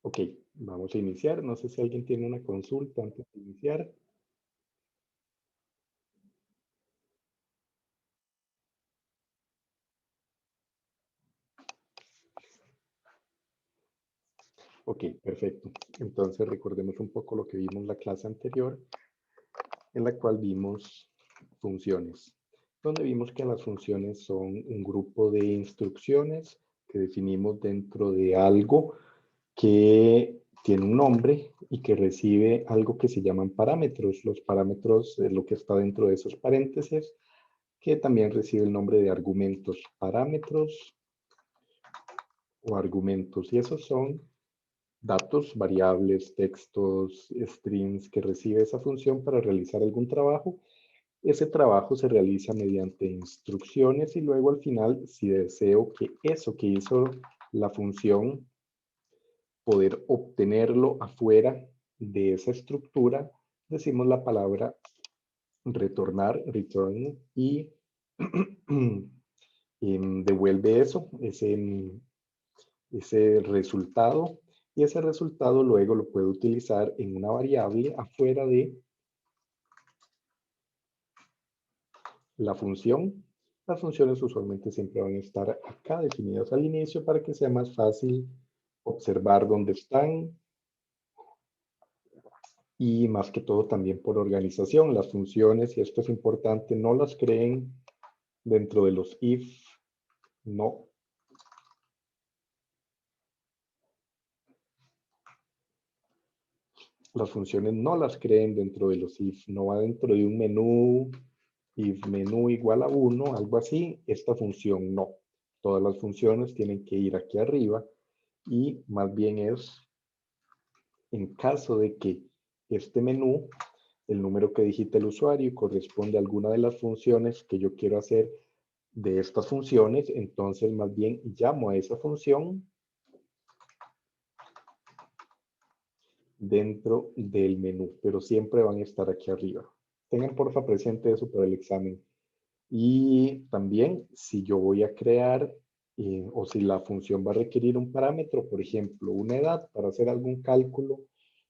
Ok, vamos a iniciar. No sé si alguien tiene una consulta antes de iniciar. Ok, perfecto. Entonces recordemos un poco lo que vimos en la clase anterior, en la cual vimos funciones, donde vimos que las funciones son un grupo de instrucciones que definimos dentro de algo que tiene un nombre y que recibe algo que se llaman parámetros. Los parámetros es lo que está dentro de esos paréntesis, que también recibe el nombre de argumentos. Parámetros o argumentos. Y esos son datos, variables, textos, strings que recibe esa función para realizar algún trabajo. Ese trabajo se realiza mediante instrucciones y luego al final, si deseo que eso que hizo la función, poder obtenerlo afuera de esa estructura, decimos la palabra retornar, return, y devuelve eso, ese resultado, y ese resultado luego lo puedo utilizar en una variable afuera de la función. Las funciones usualmente siempre van a estar acá definidas al inicio para que sea más fácil observar dónde están, y más que todo también por organización. Las funciones, y esto es importante, no las creen dentro de los if, no. Las funciones no las creen dentro de los if, no va dentro de un menú, if menú igual a 1, algo así. Esta función no. Todas las funciones tienen que ir aquí arriba, y más bien es en caso de que este menú, el número que digita el usuario, corresponde a alguna de las funciones que yo quiero hacer de estas funciones, entonces más bien llamo a esa función dentro del menú, pero siempre van a estar aquí arriba. Tengan porfa presente eso para el examen. Y también si yo voy a crear o si la función va a requerir un parámetro, por ejemplo, una edad para hacer algún cálculo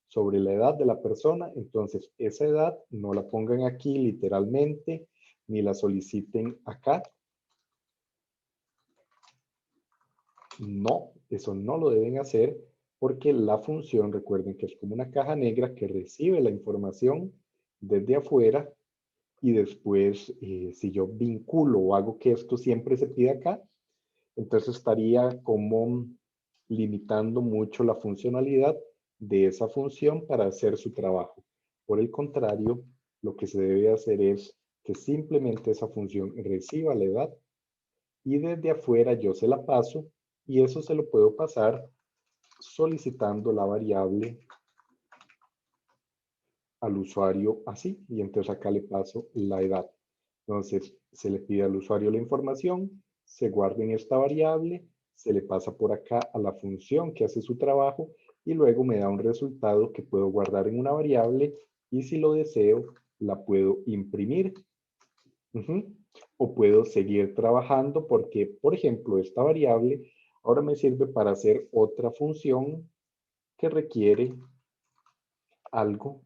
sobre la edad de la persona, entonces esa edad no la pongan aquí literalmente, ni la soliciten acá. No, eso no lo deben hacer porque la función, recuerden que es como una caja negra que recibe la información desde afuera, y después si yo vinculo o hago que esto siempre se pida acá, entonces estaría como limitando mucho la funcionalidad de esa función para hacer su trabajo. Por el contrario, lo que se debe hacer es que simplemente esa función reciba la edad y desde afuera yo se la paso, y eso se lo puedo pasar solicitando la variable al usuario así, y entonces acá le paso la edad. Entonces se le pide al usuario la información, se guarda en esta variable, se le pasa por acá a la función que hace su trabajo y luego me da un resultado que puedo guardar en una variable, y si lo deseo la puedo imprimir. O puedo seguir trabajando porque, por ejemplo, esta variable ahora me sirve para hacer otra función que requiere algo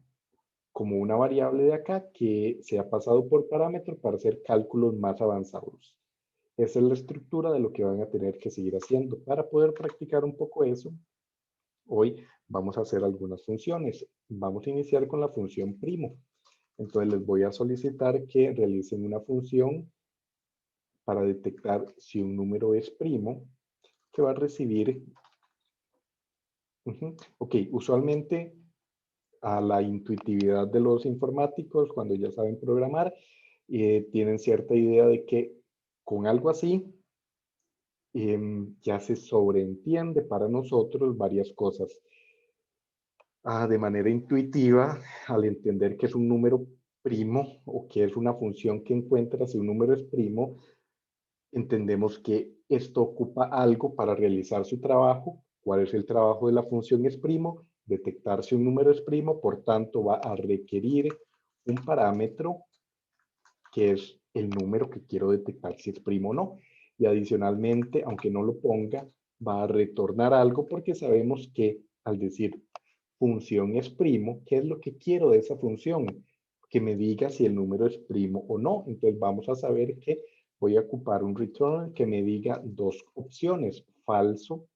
como una variable de acá que se ha pasado por parámetro para hacer cálculos más avanzados. Esa es la estructura de lo que van a tener que seguir haciendo. Para poder practicar un poco eso, hoy vamos a hacer algunas funciones. Vamos a iniciar con la función primo. Entonces les voy a solicitar que realicen una función para detectar si un número es primo, que va a recibir. Ok, usualmente a la intuitividad de los informáticos, cuando ya saben programar, tienen cierta idea de que con algo así ya se sobreentiende para nosotros varias cosas. De manera intuitiva, al entender que es un número primo o que es una función que encuentra si un número es primo, entendemos que esto ocupa algo para realizar su trabajo. ¿Cuál es el trabajo de la función es primo? Detectar si un número es primo, por tanto va a requerir un parámetro que es el número que quiero detectar si es primo o no. Y adicionalmente, aunque no lo ponga, va a retornar algo porque sabemos que al decir función es primo, ¿qué es lo que quiero de esa función? Que me diga si el número es primo o no. Entonces vamos a saber que voy a ocupar un return que me diga dos opciones, falso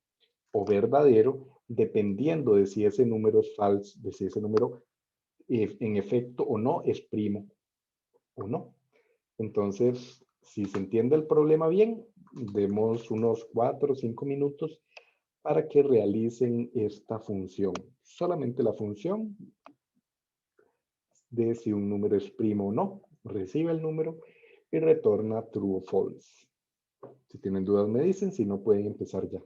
o verdadero, dependiendo de si ese número es falso, de si ese número en efecto o no es primo o no. Entonces, si se entiende el problema bien, demos unos 4 o 5 minutos para que realicen esta función. Solamente la función de si un número es primo o no, recibe el número y retorna true o false. Si tienen dudas me dicen, si no pueden empezar ya.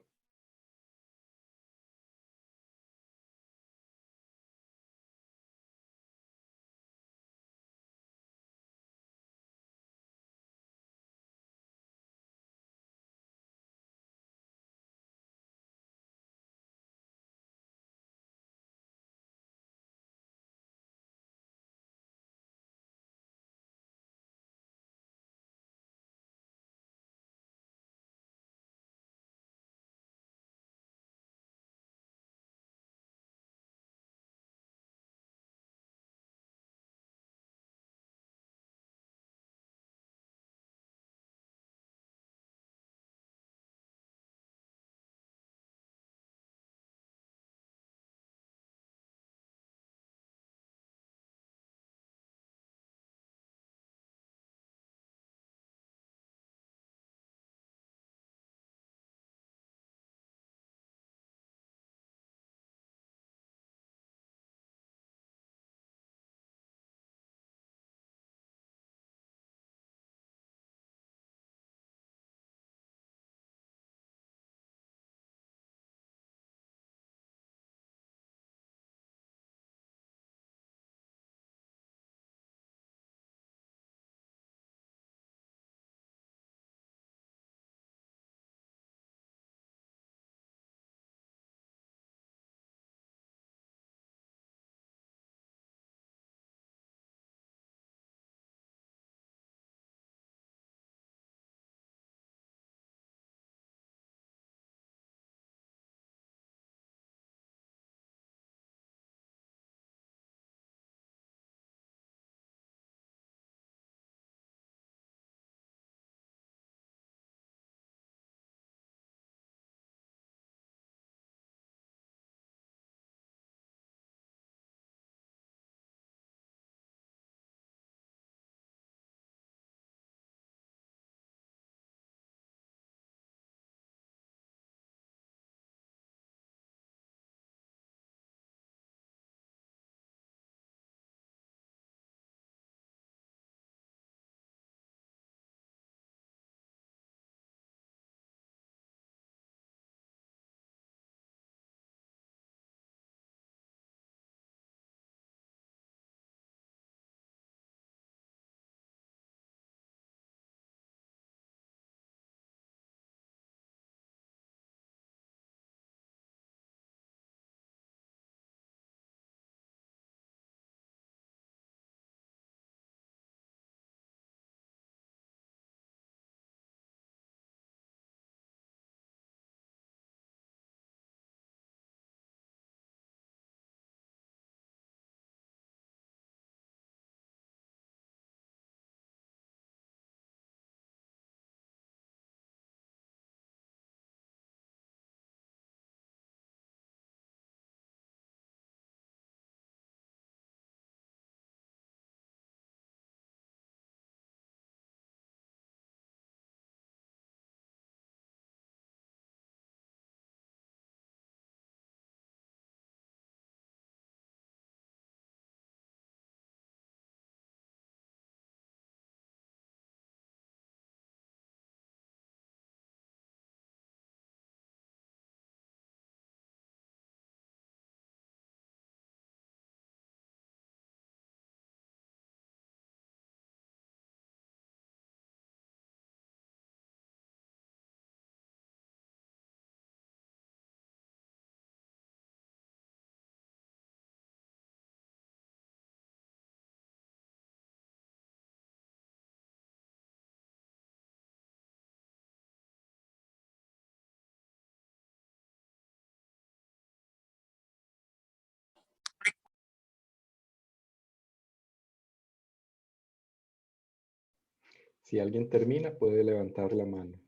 Si alguien termina, puede levantar la mano.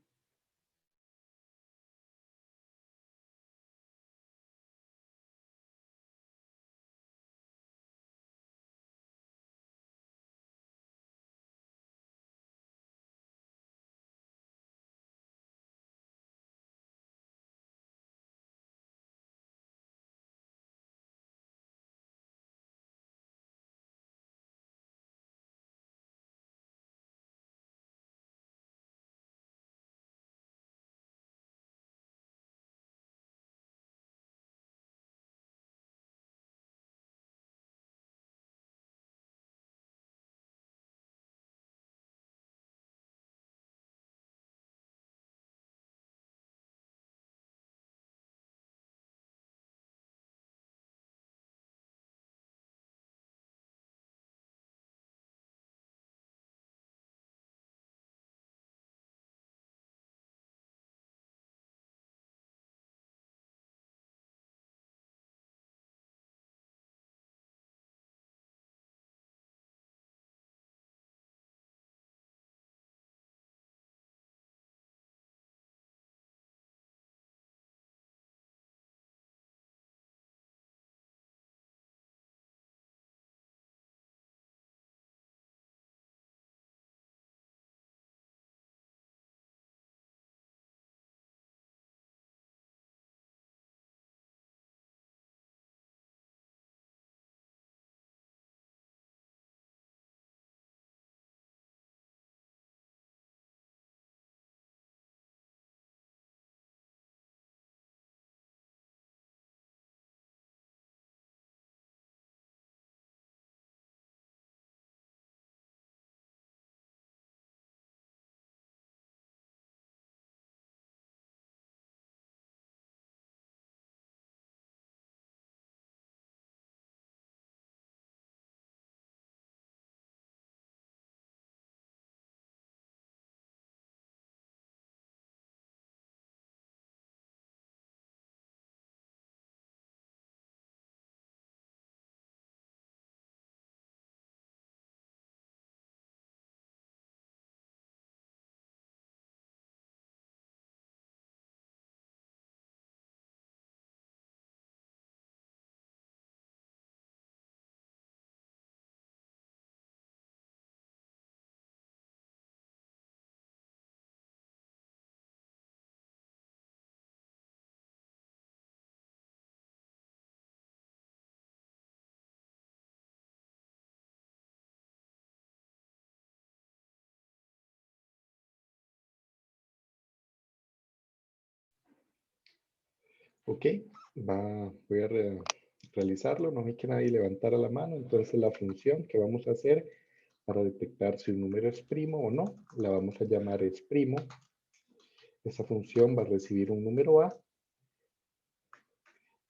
Ok, voy a realizarlo. No hay que nadie levantara la mano. Entonces la función que vamos a hacer para detectar si un número es primo o no, la vamos a llamar es primo. Esa función va a recibir un número A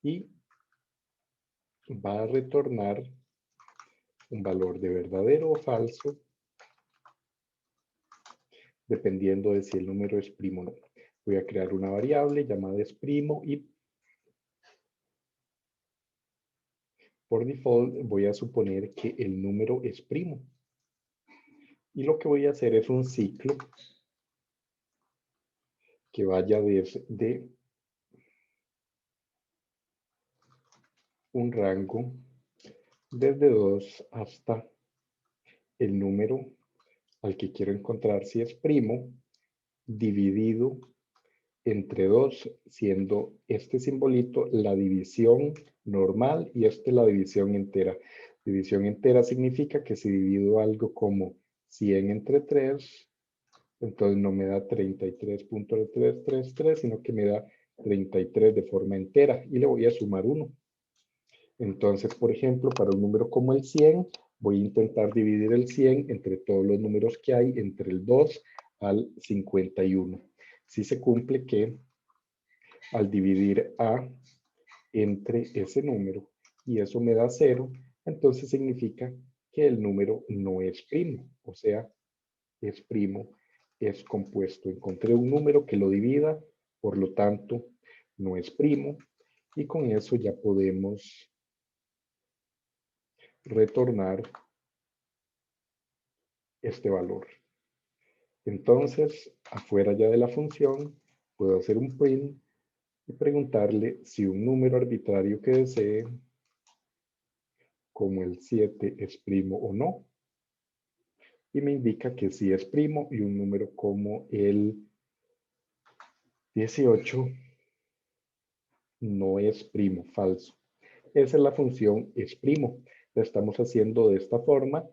y va a retornar un valor de verdadero o falso, dependiendo de si el número es primo o no. Voy a crear una variable llamada es primo y por default voy a suponer que el número es primo. Y lo que voy a hacer es un ciclo que vaya desde un rango desde 2 hasta el número al que quiero encontrar si es primo, dividido entre 2, siendo este simbolito la división normal y la división entera. División entera significa que si divido algo como 100 entre 3, entonces no me da 33.333, sino que me da 33 de forma entera y le voy a sumar 1. Entonces, por ejemplo, para un número como el 100, voy a intentar dividir el 100 entre todos los números que hay, entre el 2 al 51. Si se cumple que al dividir A entre ese número y eso me da 0, entonces significa que el número no es primo, o sea, es primo, es compuesto. Encontré un número que lo divida, por lo tanto, no es primo, y con eso ya podemos retornar este valor. Entonces, afuera ya de la función, puedo hacer un print y preguntarle si un número arbitrario que desee, como el 7, es primo o no. Y me indica que sí es primo, y un número como el 18 no es primo, falso. Esa es la función es primo. La estamos haciendo de esta forma,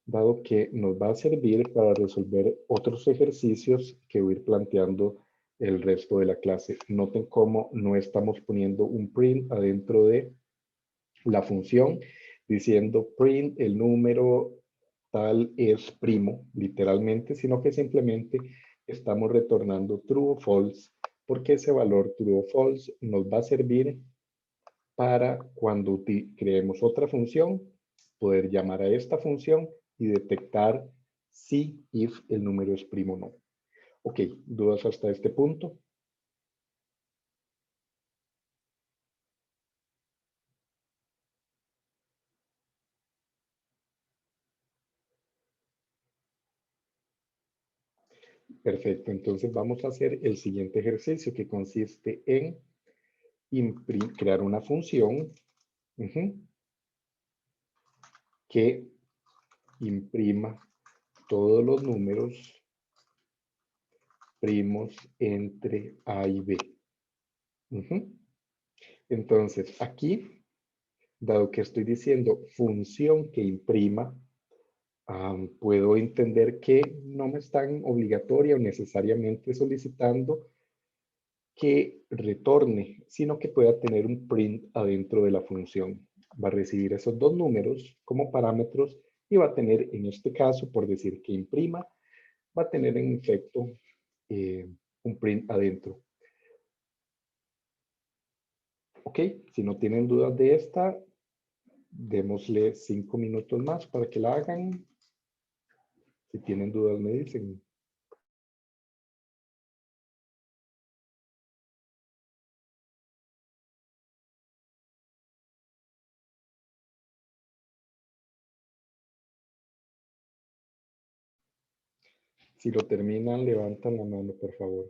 dado que nos va a servir para resolver otros ejercicios que voy a ir planteando el resto de la clase. Noten cómo no estamos poniendo un print adentro de la función diciendo print el número tal es primo, literalmente, sino que simplemente estamos retornando true o false, porque ese valor true o false nos va a servir para cuando creemos otra función, poder llamar a esta función y detectar si if el número es primo o no. Ok, ¿dudas hasta este punto? Perfecto, entonces vamos a hacer el siguiente ejercicio que consiste en crear una función que imprima todos los números primos entre A y B. Entonces, aquí, dado que estoy diciendo función que imprima, puedo entender que no me están obligatoria o necesariamente solicitando que retorne, sino que pueda tener un print adentro de la función. Va a recibir esos dos números como parámetros y va a tener, en este caso, por decir que imprima, va a tener en efecto un print adentro. Ok, si no tienen dudas de esta, démosle 5 minutos más para que la hagan. Si tienen dudas me dicen. Si lo terminan, levantan la mano, por favor.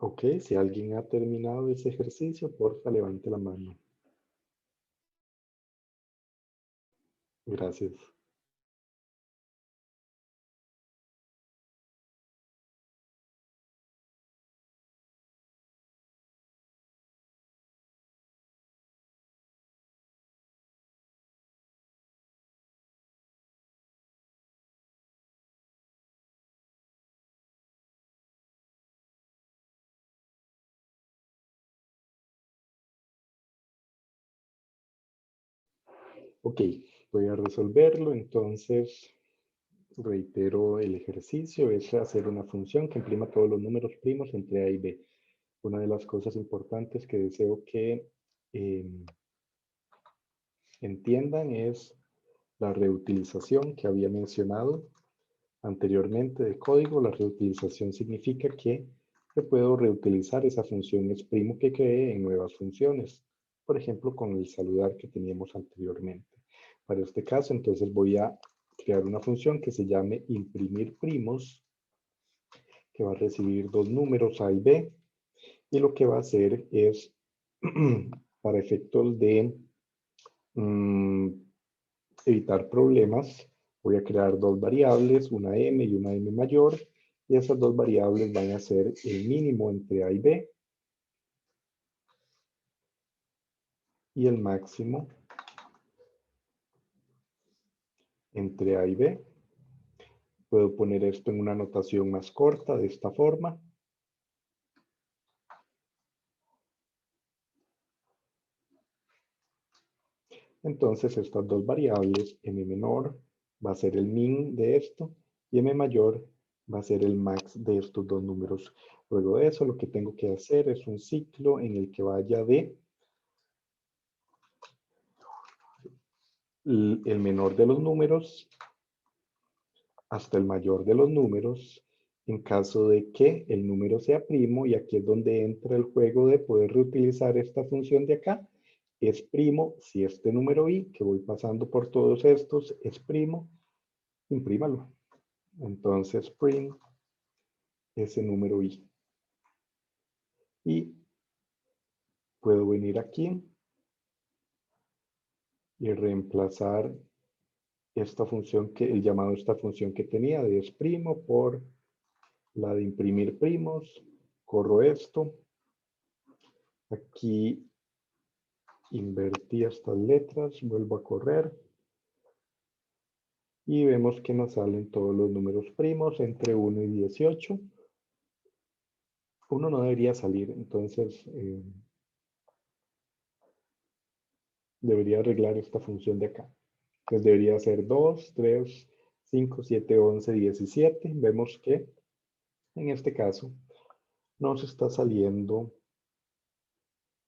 Ok, si alguien ha terminado ese ejercicio, porfa, levante la mano. Gracias. Ok, voy a resolverlo. Entonces, reitero el ejercicio. Es hacer una función que imprima todos los números primos entre A y B. Una de las cosas importantes que deseo que entiendan es la reutilización que había mencionado anteriormente de código. La reutilización significa que yo puedo reutilizar esa función exprimo que creé en nuevas funciones. Por ejemplo, con el saludar que teníamos anteriormente. Para este caso, entonces voy a crear una función que se llame imprimir primos, que va a recibir dos números A y B. Y lo que va a hacer es, para efectos de evitar problemas, voy a crear dos variables, una m y una m mayor, y esas dos variables van a ser el mínimo entre A y B y el máximo entre A y B. Puedo poner esto en una notación más corta de esta forma. Entonces estas dos variables, m menor va a ser el min de esto y m mayor va a ser el max de estos dos números. Luego de eso lo que tengo que hacer es un ciclo en el que vaya de el menor de los números hasta el mayor de los números en caso de que el número sea primo, y aquí es donde entra el juego de poder reutilizar esta función de acá. Es primo si este número i, que voy pasando por todos estos, es primo, imprímalo. Entonces print ese número i. Y puedo venir aquí y reemplazar esta función el llamado de esta función que tenía de es primo por la de imprimir primos. Corro esto. Aquí invertí estas letras, vuelvo a correr. Y vemos que nos salen todos los números primos entre 1 y 18. Uno no debería salir, entonces debería arreglar esta función de acá. Entonces debería ser 2, 3, 5, 7, 11, 17. Vemos que en este caso nos está saliendo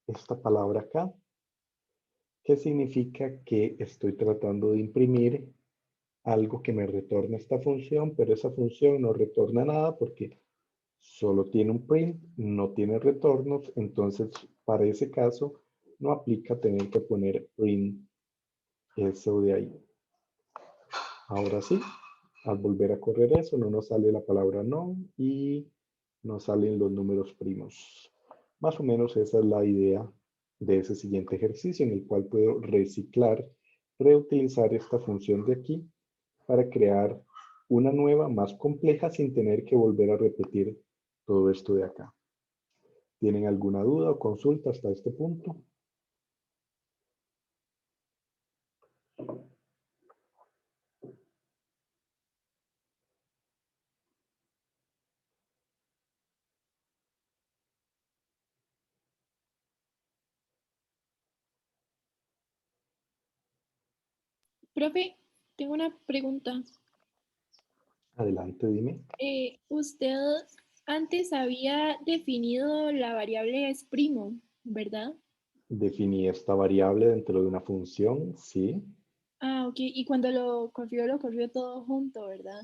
esta palabra acá, que significa que estoy tratando de imprimir algo que me retorna esta función, pero esa función no retorna nada porque solo tiene un print, no tiene retornos. Entonces para ese caso no aplica tener que poner print eso de ahí. Ahora sí, al volver a correr eso no nos sale la palabra no y nos salen los números primos. Más o menos esa es la idea de ese siguiente ejercicio, en el cual puedo reciclar, reutilizar esta función de aquí para crear una nueva más compleja sin tener que volver a repetir todo esto de acá. ¿Tienen alguna duda o consulta hasta este punto? Profe, tengo una pregunta. Adelante, dime. Usted antes había definido la variable es primo, ¿verdad? Definí esta variable dentro de una función, sí. Ah, ok. Y cuando lo corrió todo junto, ¿verdad?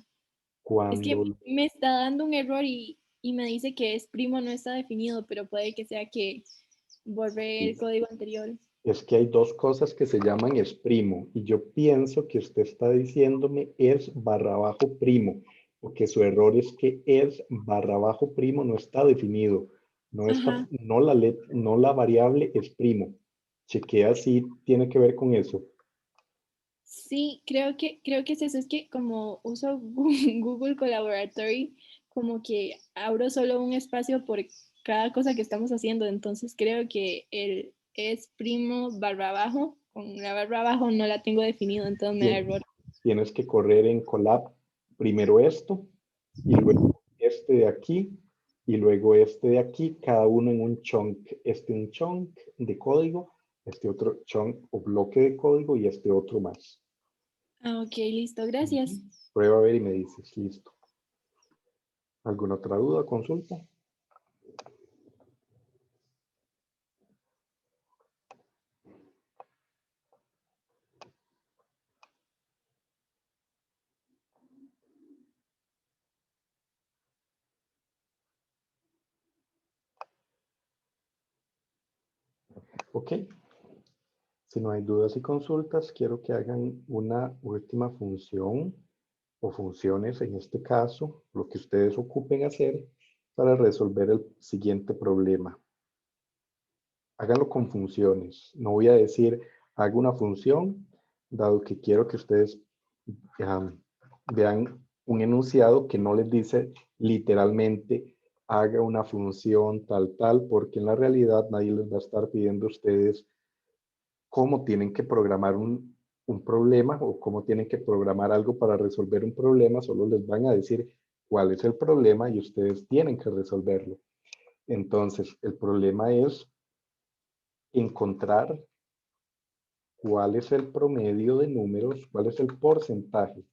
Es que Cuando me está dando un error y me dice que es primo no está definido, pero puede que sea que borré el código anterior. es que hay dos cosas que se llaman es primo, y yo pienso que usted está diciéndome es barra bajo primo, porque su error es que es barra bajo primo no está definido. Ajá. no la variable es primo. Chequea si tiene que ver con eso. Sí, creo que es eso, es que como uso Google Collaboratory, como que abro solo un espacio por cada cosa que estamos haciendo, entonces creo que el es primo barra abajo, con la barra abajo no la tengo definido, entonces me da Tien- error. Tienes que correr en Colab primero esto y luego este de aquí y luego este de aquí, cada uno en un chunk. Este un chunk de código, este otro chunk o bloque de código y este otro más. Ah, ok, listo, gracias. Ujú. Prueba a ver y me dices, listo. ¿Alguna otra duda, consulta? Ok. Si no hay dudas y consultas, quiero que hagan una última función o funciones, en este caso, lo que ustedes ocupen hacer para resolver el siguiente problema. Háganlo con funciones. No voy a decir, hago una función, dado que quiero que ustedes vean un enunciado que no les dice literalmente, haga una función tal, porque en la realidad nadie les va a estar pidiendo a ustedes cómo tienen que programar un problema o cómo tienen que programar algo para resolver un problema, solo les van a decir cuál es el problema y ustedes tienen que resolverlo. Entonces, el problema es encontrar cuál es el promedio de números, cuál es el porcentaje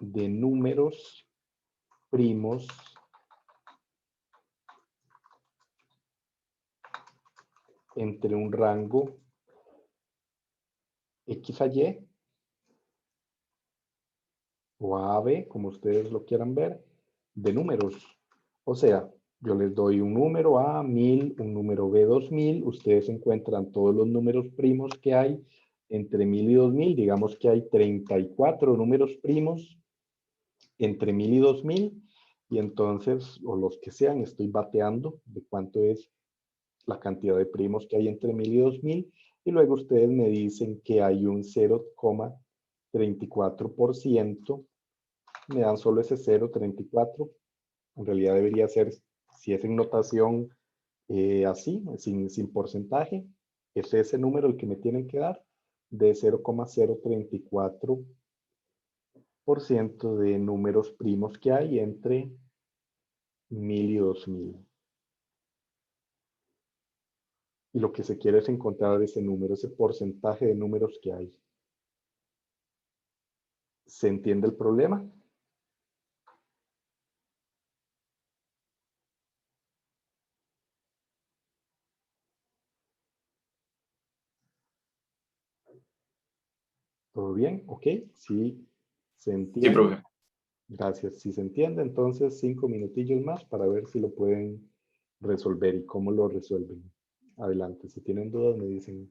de números primos entre un rango X a Y o A a B, como ustedes lo quieran ver, de números. O sea, yo les doy un número A 1000, un número B 2000, ustedes encuentran todos los números primos que hay entre 1000 y 2000, digamos que hay 34 números primos entre 1000 y 2000, y entonces, o los que sean, estoy bateando de cuánto es la cantidad de primos que hay entre 1000 y 2000, y luego ustedes me dicen que hay un 0,34%, me dan solo ese 0,34, en realidad debería ser, si es en notación así, sin porcentaje, es ese número el que me tienen que dar, de 0,034% de números primos que hay entre 1000 y 2000. Y lo que se quiere es encontrar ese número, ese porcentaje de números que hay. ¿Se entiende el problema? ¿Todo bien? ¿Ok? Sí, se Sí, entiende. profe. Gracias. Si se entiende, entonces 5 minutillos más para ver si lo pueden resolver y cómo lo resuelven. Adelante. Si tienen dudas, me dicen.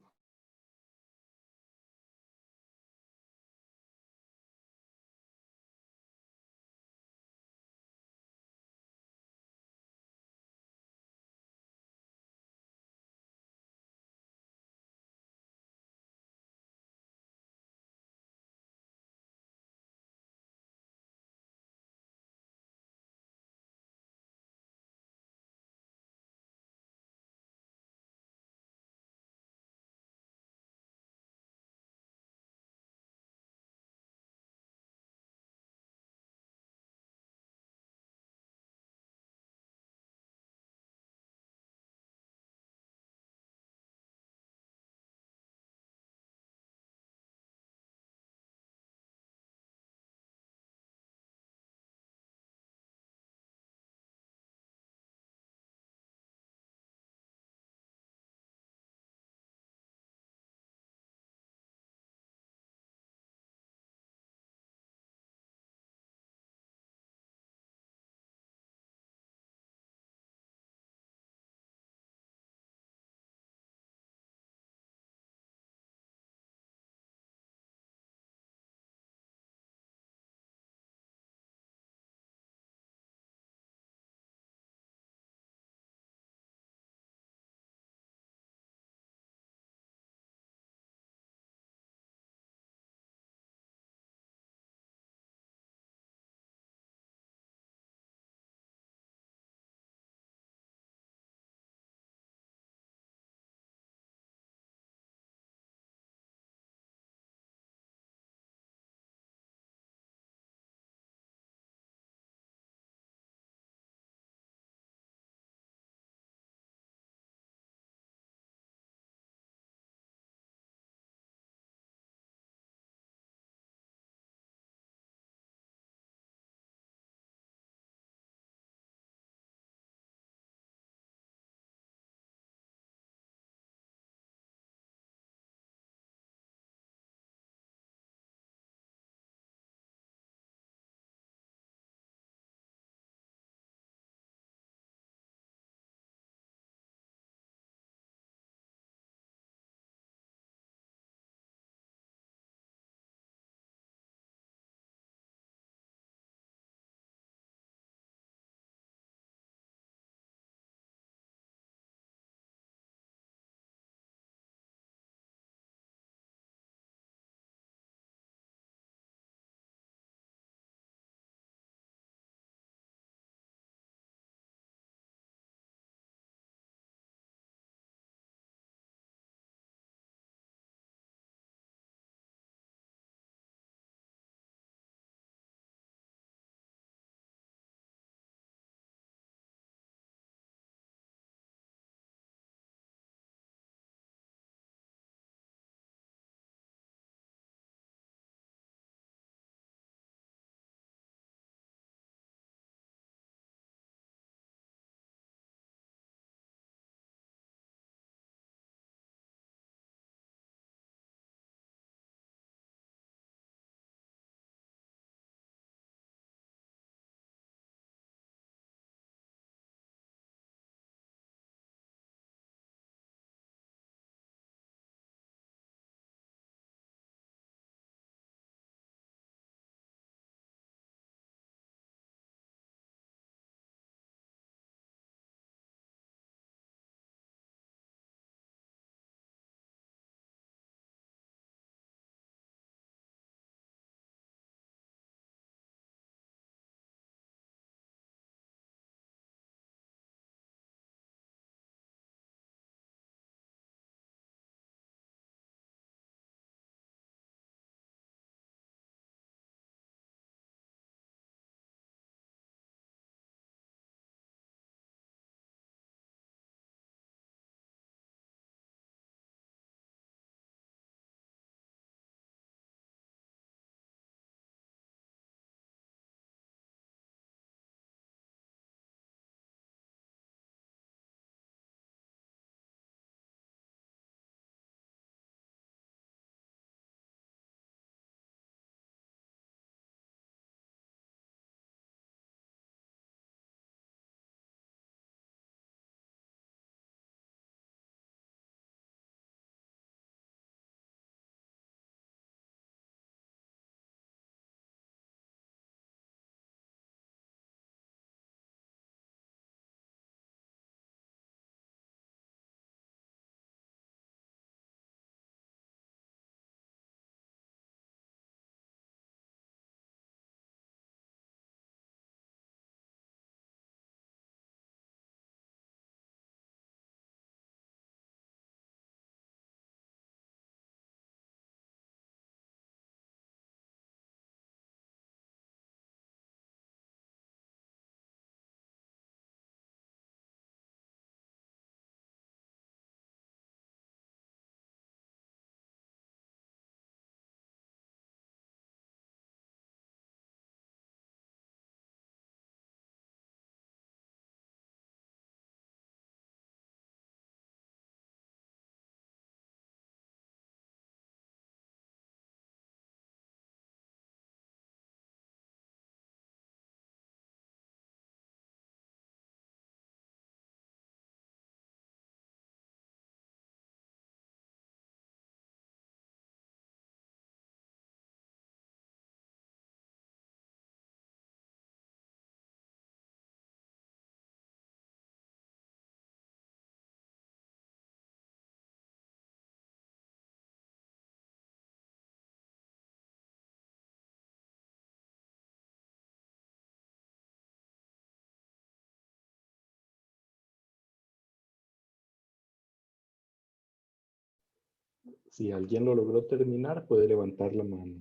Si alguien lo logró terminar, puede levantar la mano.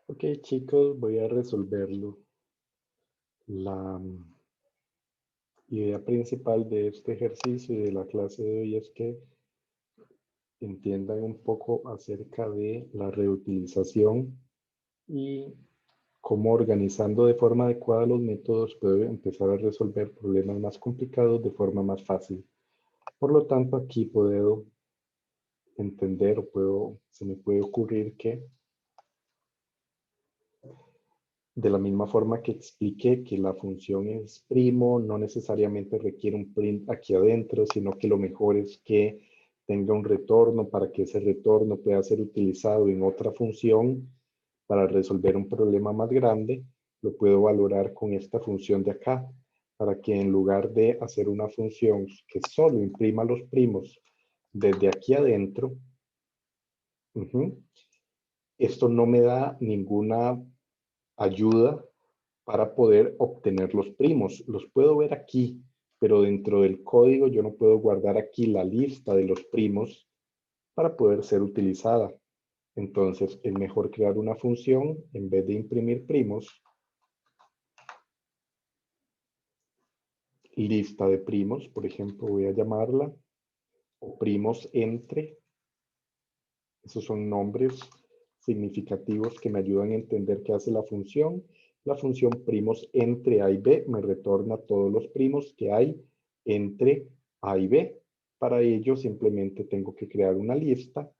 Ok, chicos, voy a resolverlo. La idea principal de este ejercicio y de la clase de hoy es que entiendan un poco acerca de la reutilización y cómo organizando de forma adecuada los métodos puede empezar a resolver problemas más complicados de forma más fácil. Por lo tanto, aquí puedo entender o se me puede ocurrir que de la misma forma que expliqué que la función es primo, no necesariamente requiere un print aquí adentro, sino que lo mejor es que tenga un retorno para que ese retorno pueda ser utilizado en otra función para resolver un problema más grande. Lo puedo valorar con esta función de acá, para que en lugar de hacer una función que solo imprima los primos desde aquí adentro, esto no me da ninguna ayuda para poder obtener los primos. Los puedo ver aquí, pero dentro del código yo no puedo guardar aquí la lista de los primos para poder ser utilizada. Entonces es mejor crear una función en vez de imprimir primos, lista de primos, por ejemplo, voy a llamarla, o primos entre. Esos son nombres significativos que me ayudan a entender qué hace la función. La función primos entre A y B me retorna todos los primos que hay entre A y B. Para ello simplemente tengo que crear una lista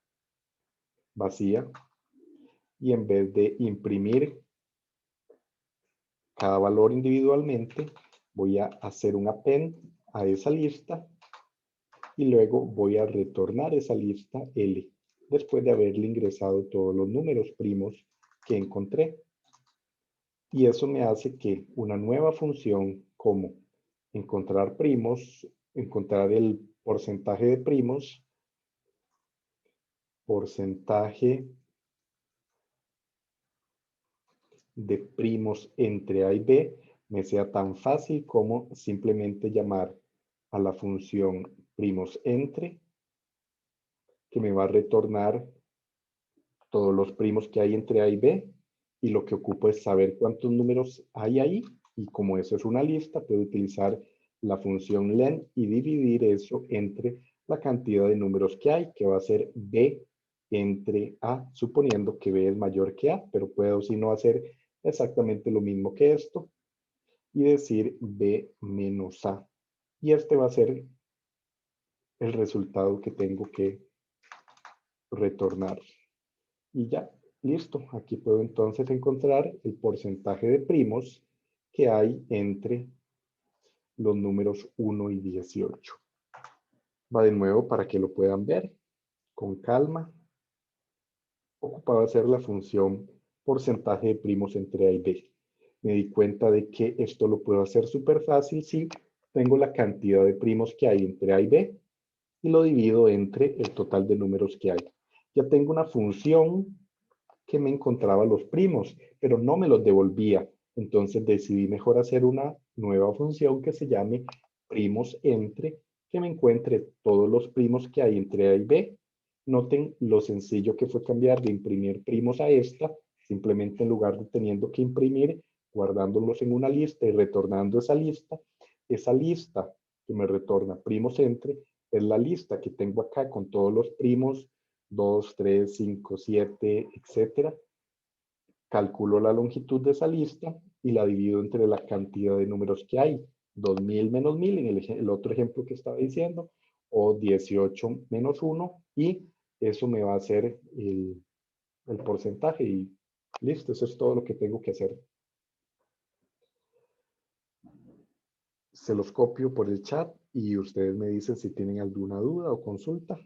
vacía y en vez de imprimir cada valor individualmente, voy a hacer un append a esa lista y luego voy a retornar esa lista L después de haberle ingresado todos los números primos que encontré. Y eso me hace que una nueva función como encontrar primos, encontrar el porcentaje de primos, porcentaje de primos entre A y B, me sea tan fácil como simplemente llamar a la función primos entre, que me va a retornar todos los primos que hay entre A y B, y lo que ocupo es saber cuántos números hay ahí, y como eso es una lista, puedo utilizar la función len y dividir eso entre la cantidad de números que hay, que va a ser B entre A, suponiendo que B es mayor que A, pero puedo si no hacer exactamente lo mismo que esto, y decir B menos A. Y este va a ser el resultado que tengo que retornar. Y ya, Listo, aquí puedo entonces encontrar el porcentaje de primos que hay entre los números 1 y 18. Va de nuevo para que lo puedan ver con calma. Ocupaba hacer la función porcentaje de primos entre A y B. Me di cuenta de que esto lo puedo hacer súper fácil si tengo la cantidad de primos que hay entre A y B y lo divido entre el total de números que hay. Ya tengo una función que me encontraba los primos, pero no me los devolvía. Entonces decidí mejor hacer una nueva función que se llame primos entre, que me encuentre todos los primos que hay entre A y B. Noten lo sencillo que fue cambiar de imprimir primos a esta, simplemente en lugar de teniendo que imprimir, guardándolos en una lista y retornando esa lista que me retorna primos entre, es la lista que tengo acá con todos los primos 2, 3, 5, 7, etcétera. Calculo la longitud de esa lista y la divido entre la cantidad de números que hay. 2000 menos 1000 en el otro ejemplo que estaba diciendo, o 18 menos 1, y eso me va a hacer el porcentaje y listo, eso es todo lo que tengo que hacer. Se los copio por el chat y ustedes me dicen si tienen alguna duda o consulta.